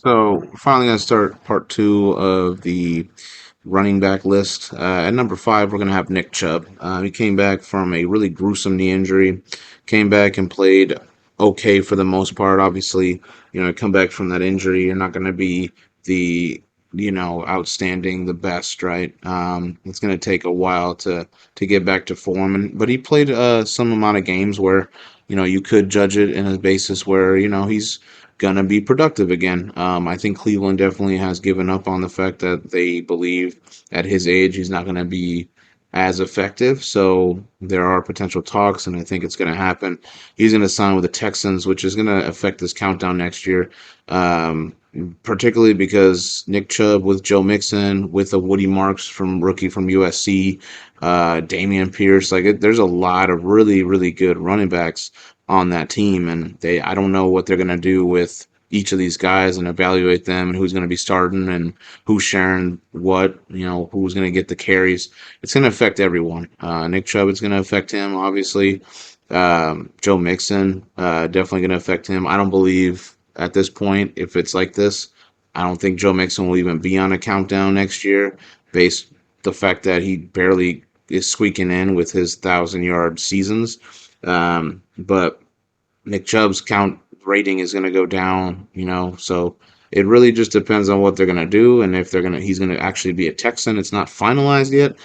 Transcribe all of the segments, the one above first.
So finally, gonna start part two of the running back list. At number five, we're gonna have Nick Chubb. He came back from a really gruesome knee injury. Came back and played okay for the most part. Obviously, come back from that injury, you're not gonna be the outstanding, the best, right? It's gonna take a while to get back to form. But he played some amount of games where you could judge it in a basis where he's gonna be productive again. I think Cleveland definitely has given up on the fact that they believe at his age he's not gonna be as effective. So there are potential talks, and I think it's gonna happen. He's gonna sign with the Texans, which is gonna affect this countdown next year. Um, Particularly because Nick Chubb with Joe Mixon, with a Woody Marks from rookie from USC, Damian Pierce, there's a lot of really really good running backs on that team, and I don't know what they're gonna do with each of these guys and evaluate them and who's going to be starting and who's sharing what, who's going to get the carries. It's going to affect everyone. Nick Chubb is going to affect him, obviously. Joe Mixon, definitely going to affect him. I don't believe at this point, if it's like this, I don't think Joe Mixon will even be on a countdown next year, based the fact that he barely is squeaking in with his 1,000-yard seasons. But Nick Chubb's count rating is going to go down, so it really just depends on what they're going to do and if he's going to actually be a Texan. It's not finalized yet.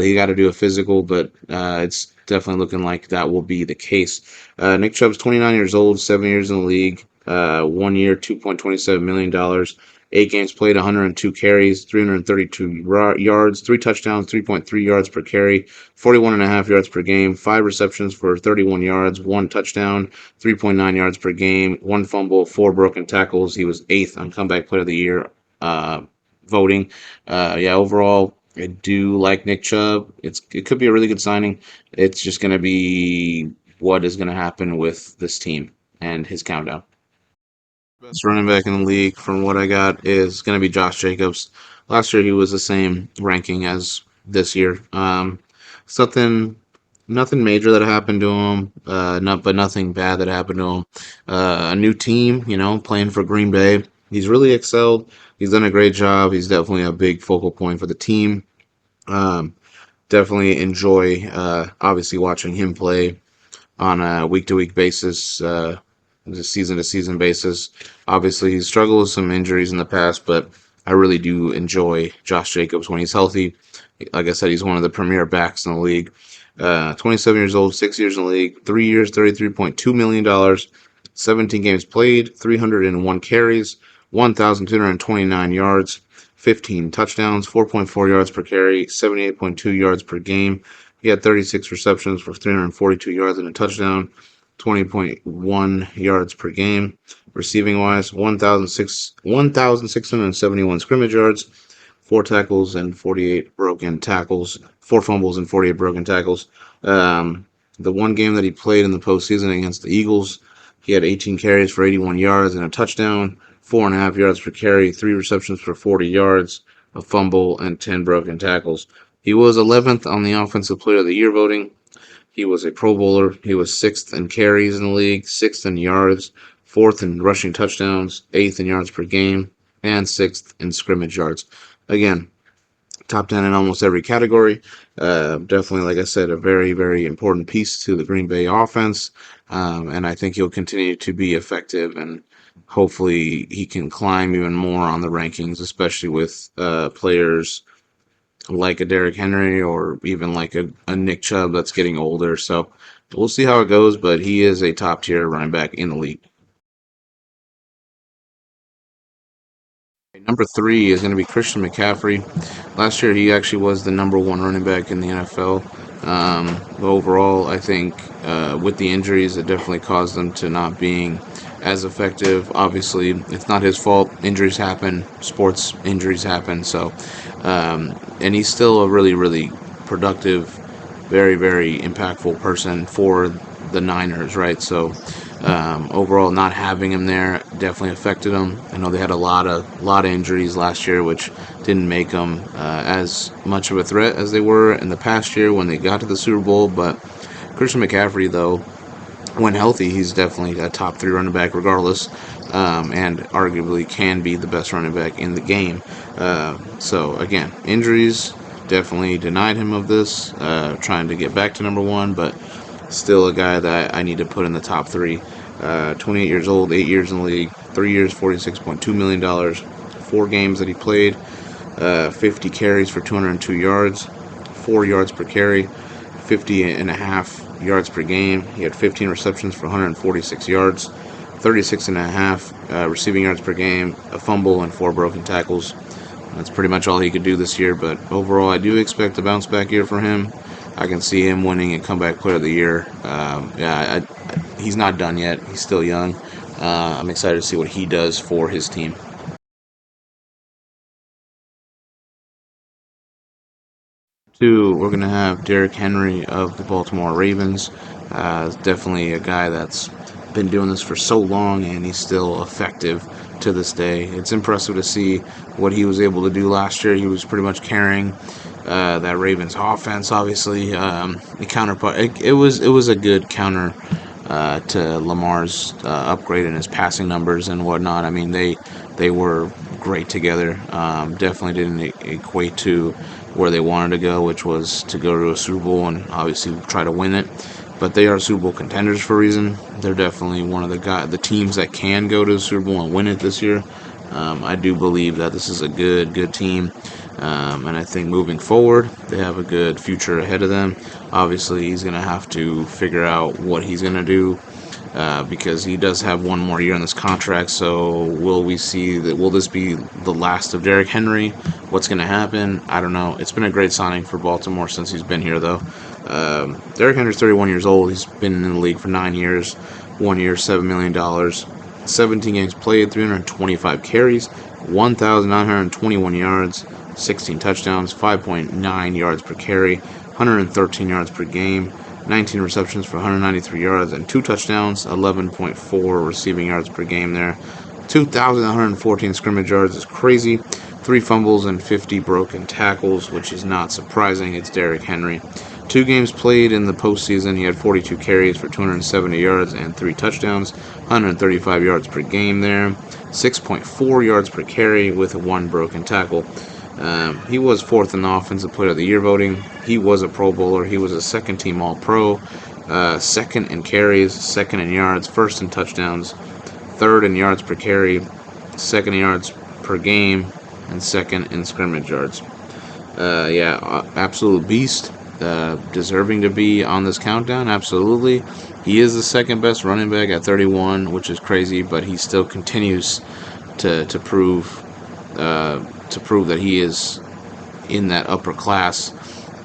He got to do a physical, but it's definitely looking like that will be the case. Nick Chubb's 29 years old, 7 years in the league, 1 year, $2.27 million. 8 games played, 102 carries, 332 yards, 3 touchdowns, 3.3 yards per carry, 41.5 yards per game, 5 receptions for 31 yards, 1 touchdown, 3.9 yards per game, 1 fumble, 4 broken tackles. He was eighth on comeback player of the year voting. Yeah, overall, I do like Nick Chubb. It could be a really good signing. It's just going to be what is going to happen with this team and his countdown. Best running back in the league, from what I got, is going to be Josh Jacobs. Last year he was the same ranking as this year. Something, nothing major that happened to him. But nothing bad that happened to him. A new team, playing for Green Bay. He's really excelled. He's done a great job. He's definitely a big focal point for the team. Um, Definitely enjoy, obviously, watching him play on a week to week basis, season to season basis. Obviously, he's struggled with some injuries in the past, but I really do enjoy Josh Jacobs when he's healthy. Like I said, he's one of the premier backs in the league. 27 years old, 6 years in the league, 3 years, $33.2 million, 17 games played, 301 carries, 1,229 yards, 15 touchdowns, 4.4 yards per carry, 78.2 yards per game. He had 36 receptions for 342 yards and a touchdown, 20.1 yards per game. Receiving wise, 1,671 scrimmage yards, 4 tackles and 48 broken tackles, 4 fumbles and 48 broken tackles. The one game that he played in the postseason against the Eagles, he had 18 carries for 81 yards and a touchdown, 4.5 yards per carry, 3 receptions for 40 yards, a fumble, and 10 broken tackles. He was 11th on the Offensive Player of the Year voting. He was a Pro Bowler. He was sixth in carries in the league, sixth in yards, fourth in rushing touchdowns, eighth in yards per game, and sixth in scrimmage yards. Again, top 10 in almost every category. Definitely, like I said, a very, very important piece to the Green Bay offense. And I think he'll continue to be effective, and hopefully he can climb even more on the rankings, especially with players like a Derrick Henry or even like a Nick Chubb that's getting older. So we'll see how it goes, but he is a top tier running back in the league. Number three is going to be Christian McCaffrey. Last year, he actually was the number one running back in the NFL. Overall, I think with the injuries, it definitely caused them to not being as effective. Obviously, it's not his fault. Injuries happen. Sports injuries happen. And he's still a really, really productive, very, very impactful person for the Niners, right? So overall, not having him there definitely affected them. I know they had a lot of injuries last year, which didn't make them as much of a threat as they were in the past year when they got to the Super Bowl. But Christian McCaffrey, though, when healthy, he's definitely a top three running back, regardless, and arguably can be the best running back in the game. So again, injuries definitely denied him of this. Trying to get back to number one, but still a guy that I need to put in the top three. 28 years old, 8 years in the league, 3 years, $46.2 million. 4 games that he played, 50 carries for 202 yards, 4 yards per carry, 50 and a half yards per game. He had 15 receptions for 146 yards, 36 and a half receiving yards per game, a fumble, and 4 broken tackles. That's pretty much all he could do this year, but overall, I do expect a bounce back year for him. I can see him winning a comeback player of the year. He's not done yet. He's still young. I'm excited to see what he does for his team. 2, we're going to have Derrick Henry of the Baltimore Ravens. Definitely a guy that's been doing this for so long, and he's still effective to this day. It's impressive to see what he was able to do last year. He was pretty much carrying that Ravens offense. Obviously, the counterpart. It was a good counter to Lamar's upgrade in his passing numbers and whatnot. I mean, they were great together. Definitely didn't equate to where they wanted to go, which was to go to a Super Bowl and obviously try to win it. But they are Super Bowl contenders for a reason. They're definitely one of the teams that can go to the Super Bowl and win it this year. I do believe that this is a good team. And I think moving forward, they have a good future ahead of them. Obviously, he's going to have to figure out what he's going to do because he does have one more year on this contract. So will we see that? Will this be the last of Derrick Henry? What's going to happen? I don't know. It's been a great signing for Baltimore since he's been here, though. Derrick Henry's 31 years old. He's been in the league for 9 years, 1 year, $7 million, 17 games played, 325 carries, 1,921 yards, 16 touchdowns, 5.9 yards per carry, 113 yards per game, 19 receptions for 193 yards, and 2 touchdowns, 11.4 receiving yards per game there. 2,114 scrimmage yards is crazy. 3 fumbles and 50 broken tackles, which is not surprising. It's Derrick Henry. 2 games played in the postseason. He had 42 carries for 270 yards and 3 touchdowns, 135 yards per game there. 6.4 yards per carry with 1 broken tackle. He was 4th in the Offensive Player of the Year voting. He was a Pro Bowler. He was a second-team All-Pro. 2nd in carries, 2nd in yards, 1st in touchdowns, 3rd in yards per carry, 2nd in yards per game, and 2nd in scrimmage yards. Absolute beast. Deserving to be on this countdown, absolutely. He is the second best running back at 31, which is crazy, but he still continues to prove that he is in that upper class.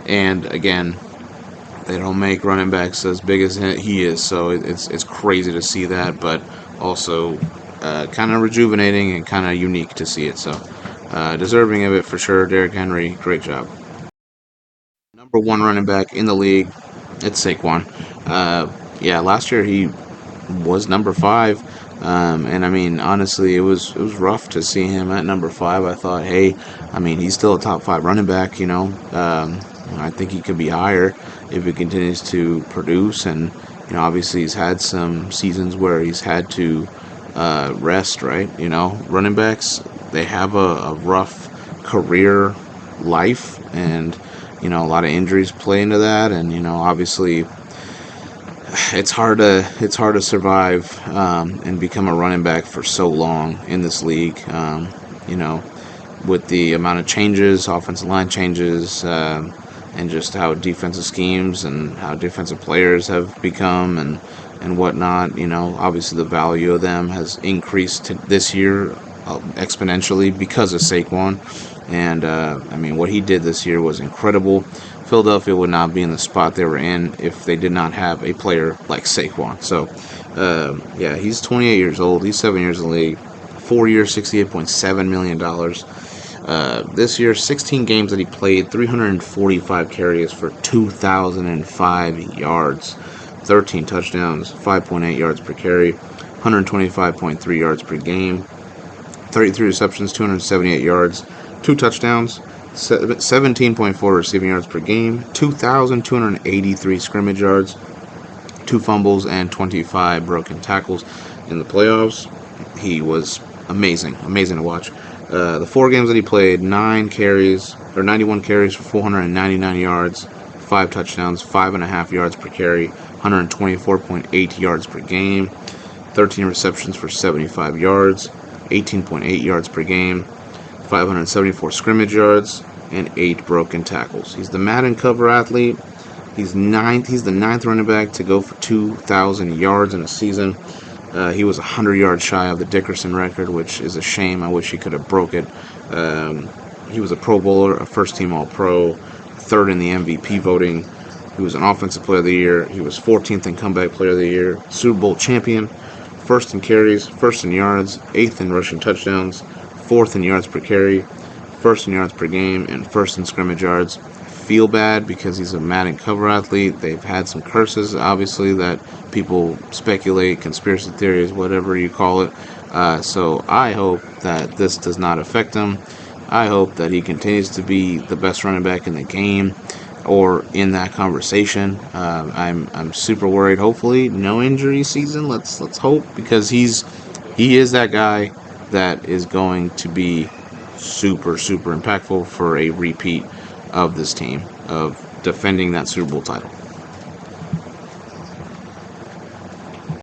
And again, they don't make running backs as big as he is, so it's crazy to see that, but also kind of rejuvenating and kind of unique to see it. So deserving of it for sure. Derrick Henry, great job. Number 1 running back in the league, it's Saquon. Last year he was number 5. And I mean, honestly, it was rough to see him at number 5. I thought, hey, I mean, he's still a top 5 running back, you know. I think he could be higher if he continues to produce. And, you know, obviously he's had some seasons where he's had to rest, right? You know, running backs, they have a rough career life, and, you know, a lot of injuries play into that. And, you know, obviously it's hard to survive and become a running back for so long in this league. You know, with the amount of changes, offensive line changes, and just how defensive schemes and how defensive players have become and whatnot. You know, obviously the value of them has increased this year exponentially because of Saquon. And I mean, what he did this year was incredible. Philadelphia would not be in the spot they were in if they did not have a player like Saquon. So, he's 28 years old. He's 7 years in the league. 4 years, $68.7 million. This year, 16 games that he played, 345 carries for 2,005 yards, 13 touchdowns, 5.8 yards per carry, 125.3 yards per game, 33 receptions, 278 yards, 2 touchdowns, 17.4 receiving yards per game, 2,283 scrimmage yards, 2 fumbles, and 25 broken tackles in the playoffs. He was amazing, amazing to watch. The 4 games that he played, 91 carries for 499 yards, 5 touchdowns, 5.5 yards per carry, 124.8 yards per game, 13 receptions for 75 yards, 18.8 yards per game, 574 scrimmage yards, and 8 broken tackles. He's the Madden cover athlete. He's ninth. He's the ninth running back to go for 2,000 yards in a season. He was 100 yards shy of the Dickerson record, which is a shame. I wish he could have broke it. He was a Pro Bowler, a first-team All-Pro, third in the MVP voting. He was an Offensive Player of the Year. He was 14th in Comeback Player of the Year, Super Bowl champion, first in carries, first in yards, 8th in rushing touchdowns, 4th in yards per carry, first in yards per game, and first in scrimmage yards. Feel bad because he's a Madden cover athlete. They've had some curses, obviously, that people speculate, conspiracy theories, whatever you call it. So I hope that this does not affect him. I hope that he continues to be the best running back in the game or in that conversation. I'm super worried. Hopefully, no injury season. Let's hope, because he is that guy that is going to be super impactful for a repeat of this team, of defending that Super Bowl title.